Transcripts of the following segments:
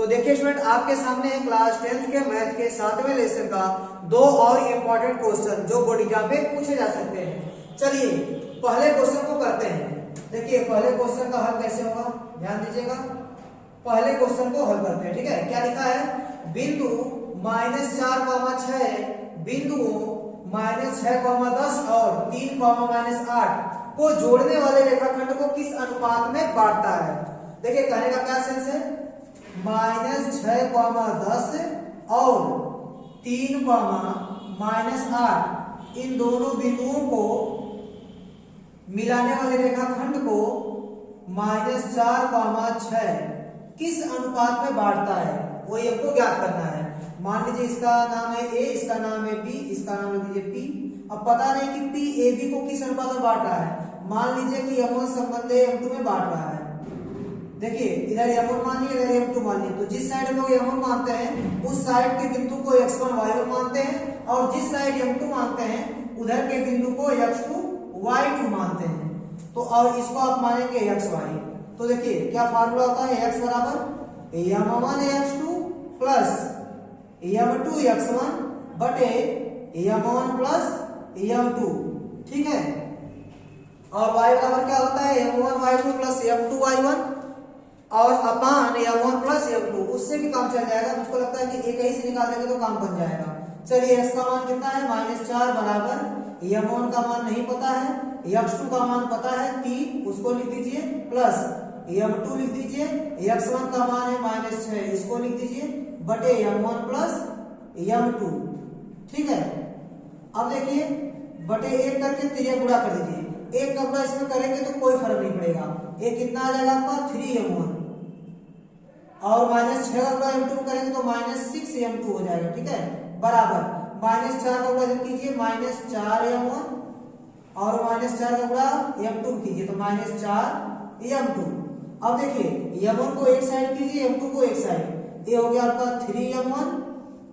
देखिए स्टूडेंट, आपके सामने है क्लास 10th के मैथ के 7वें लेसन का दो और इम्पोर्टेंट क्वेश्चन जो बोर्ड एग्जाम में पूछे जा सकते हैं। चलिए पहले क्वेश्चन को करते हैं। देखिए पहले क्वेश्चन का हल कैसे होगा, ध्यान दीजिएगा। पहले क्वेश्चन को हल करते हैं, ठीक है। क्या लिखा है, बिंदु -4,6 बिंदुओं -6,10 और 3,-8 को जोड़ने वाले रेखाखंड को किस अनुपात में बांटता है। देखिए कहने का क्या सेंस है, -6,10 और 3,-8 इन दोनों बिंदुओं को मिलाने वाले रेखाखंड को -4,6 किस अनुपात में बांटता है, वो हमको ज्ञात करना है। मान लीजिए इसका नाम है ए, इसका नाम है बी, इसका नाम लिख दीजिए पी। अब पता नहीं कि पी ए बी को किस अनुपात में बांट रहा है। मान लीजिए कि M1 संबंध M2 में बांट रहा है। देखिए इधर M1 मान लिया, इधर M2 मान लिया, तो जिस साइड हम लोग M1 मानते हैं उस साइड के बिंदु को x1 y1 मानते हैं, और जिस साइड M2 मानते हैं उधर के बिंदु को x2 y2 मानते हैं। तो और इसको आप मानेंगे xy। तो देखिए क्या फार्मूला होता है, x बराबर M1 x2 plus M2 x1 बटे M1 प्लस M2, ठीक है। और y बराबर क्या होता है, M1 y2 plus M2 y1 और अपान M1 प्लस M2। उससे भी काम चल जाएगा, मुझको लगता है कि एक ही से निकाल देंगे तो काम बन जाएगा। चलिए x का मान कितना है, -4 बराबर M1 का मान नहीं पता है, x2 का मान पता है 3, उसको लिख दीजिए, प्लस M2 लिख दीजिए, x1 का मान है -6, इसको लिख दीजिए, बटे M1 प्लस M2, ठीक है। अब देखिए बटे 1 करके त्रिया गुणा कर दीजिए। 1 का गुणा इसमें करेंगे तो कोई फर्क नहीं पड़ेगा। एक कितना आ जाएगा आपका 3M1, और -6 का गुणा M2 करेंगे तो -6M2 हो जाएगा, ठीक है। बराबर -4 का गुणा जब कीजिए -4M1 और -4 का गुणा M2 कीजिए तो -4M2। अब देखिए M1 को एक साइड कीजिए, M2 को एक साइड, ये हो गया आपका 3M1,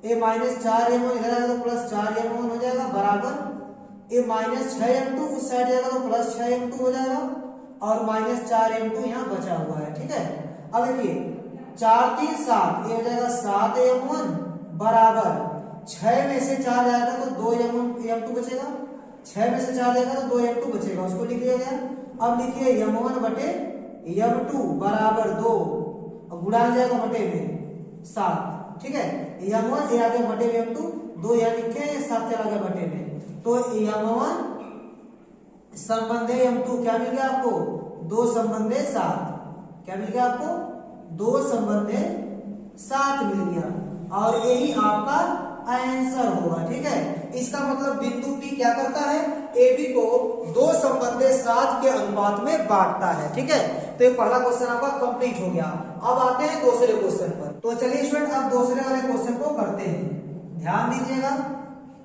ये -4M1 इधर आएगा तो +4M1 हो जाएगा, बराबर ये -6M2 उस साइड जाएगा तो +6M2 हो जाएगा, और -4M2 यहाँ बचा हुआ है, ठीक है। अब देखिए 4 3 7, ये हो जाएगा 7M1 बराबर 6 में से 4 जाएगा तो 2M2 बचेगा, 6 में से 4 जाएगा तो 2M2 बचेगा, उसको लिख लिया गया। अब लिखिए M1 बटे M2 बराबर 2, अब गुणा जाएगा बटे में 7, ठीक है। M1 ये आ गया बटे में M2, 2 यहाँ लिखे, 7 चला गया बटे में, तो M1 संबंधे M2 क्या मिल गया आपको, 2 संबंधे 7। क्या मिल गया आपको, 2 संबंधे 7 मिल गया, और यही आपका आंसर होगा, ठीक है। इसका मतलब बिंदु P क्या करता है, AB को 2 संबंधे 7 के अनुपात में बांटता है, ठीक है। तो ये पहला क्वेश्चन आपका कंप्लीट हो गया। अब आते हैं दूसरे क्वेश्चन पर। तो चलिए स्टूडेंट अब दूसरे वाले क्वेश्चन को करते हैं, ध्यान दीजिएगा।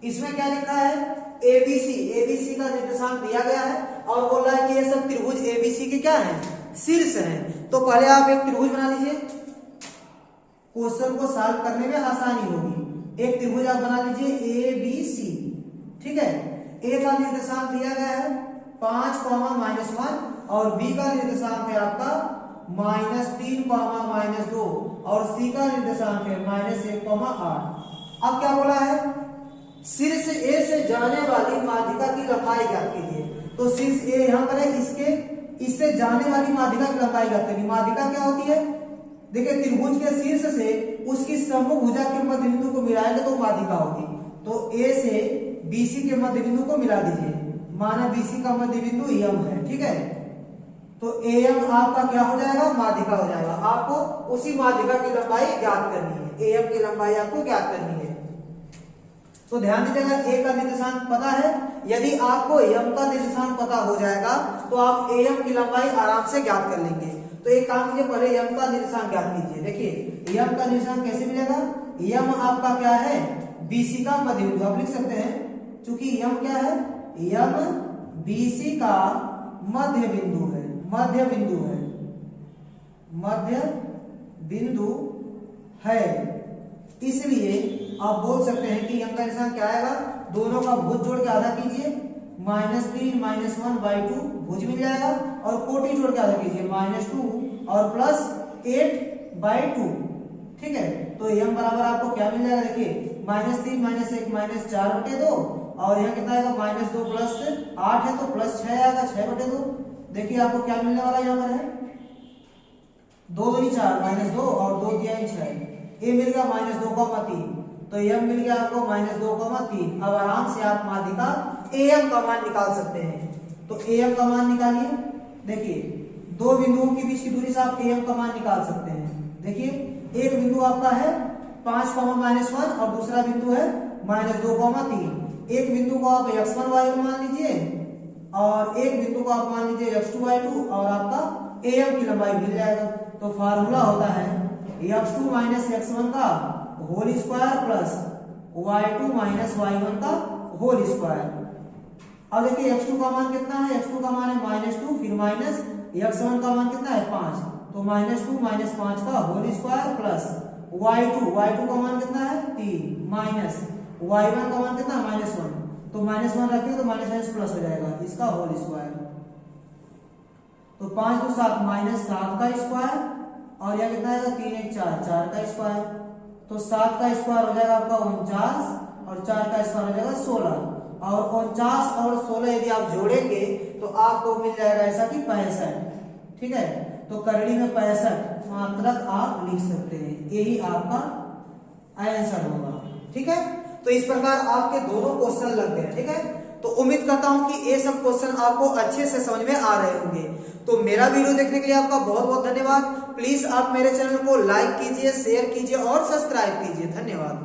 इसमें क्या लिखा है, ABC का निर्देशांक दिया गया है और बोल रहा है कि ये सब त्रिभुज ABC के क्या है, शीर्ष हैं। तो पहले आप एक त्रिभुज बना लीजिए, क्वेश्चन को सॉल्व करने में आसानी होगी। एक त्रिभुज आप बना लीजिए ABC, ठीक है। A का निर्देशांक दिया गया है 5, -1 और B का निर्देशांक है आपका -3, -2 और C का निर्देशांक है -1, 8। अब क्या बोला है, शीर्ष A से जाने वाली माध्यिका की लंबाई ज्ञात कीजिए। तो शीर्ष A यहाँ पर है, इससे जाने वाली माध्यिका की लंबाई ज्ञात करनी। माध्यिका क्या होती है, देखिए त्रिभुज के शीर्ष से उसकी सम्मुख भुजा के मध्य बिंदु को मिलाएंगे तो माध्यिका होगी। तो A से BC के मध्य बिंदु को मिला दीजिए, माना BC का मध्य बिंदु M है, ठीक है। तो AM आपका क्या हो जाएगा, माध्यिका हो जाएगा। आपको उसी माध्यिका की लंबाई ज्ञात करनी है, AM की लंबाई आपको ज्ञात करनी है। तो ध्यान दीजिएगा, A का निर्देशांक पता है, यदि आपको M का निर्देशांक पता हो जाएगा तो आप AM की लंबाई आराम से ज्ञात कर लेंगे। तो एक काम कीजिए, पहले M का निर्देशांक ज्ञात कीजिए। देखिए M का निर्देशांक कैसे मिलेगा, M आपका क्या है, BC का मध्य बिंदु, आप लिख सकते हैं, क्योंकि M क्या है, M BC का मध्य बिंदु है, मध्य बिंदु है, इसलिए आप बोल सकते हैं कि M का निर्देशांक क्या आएगा, दोनों का भुज जोड़ के आधा कीजिए, -3 -1/2 भुज मिल जाएगा, और कोटि जोड़ के आधा कीजिए, -2 और +8/2, ठीक है, तो m बराबर आपको क्या मिल जाएगा, देखिए -3 -1 -4/2 और यहाँ कितना आएगा -2 + 8 है तो +6 आएगा 6/2। देखिए आपको क्या मिलने वाला यहाँ पर है 2 दूनी 4 -2 और 2 दिया 6, ये मिल गया -2,3, तो m मिल गया आपको -2,3। अब आराम से आप माध्यिका am का मान निकाल सकते हैं। तो am का मान निकालिए, देखिए दो बिंदुओं के बीच की दूरी से आप am का मान निकाल सकते हैं। देखिए एक बिंदु आपका है 5, -1 और दूसरा बिंदु है -2,3। एक बिंदु को आप x1 y1 मान लीजिए और एक बिंदु को आप मान लीजिए x2 y2 और आपका am की लंबाई मिल जाएगा। तो फार्मूला होता है x2 - x1 का whole square plus y2 - y1 का होल स्क्वायर। अब देखिए x2 का मान कितना है, x2 का मान है -2, फिर माइनस x1 का मान कितना है 5, तो -2 - 5 का होल स्क्वायर प्लस y2 का मान कितना है 3 माइनस y1 का मान कितना है -1, तो -1 रखिए तो माइनस प्लस हो जाएगा इसका होल स्क्वायर। तो 5 2 7 -7 का स्क्वायर और यह कितना आएगा 3 1 4 4 का स्क्वायर, तो 7 का स्क्वायर हो जाएगा आपका 49 और 4 का स्क्वायर हो जाएगा 16 और 49 और 16 यदि आप जोड़ेंगे तो आपको मिल जाएगा ऐसा कि 65। ठीक है, तो करड़ी में 65 मात्रक आप लिख सकते हैं, यही आपका आंसर होगा। ठीक है, तो इस प्रकार आपके दोनों क्वेश्चन लग गए। ठीक है, तो उम्मीद करता हूं कि ये सब क्वेश्चन आपको अच्छे से समझ में आ रहे होंगे। तो मेरा वीडियो देखने के लिए आपका बहुत बहुत धन्यवाद। प्लीज आप मेरे चैनल को लाइक कीजिए, शेयर कीजिए और सब्सक्राइब कीजिए। धन्यवाद।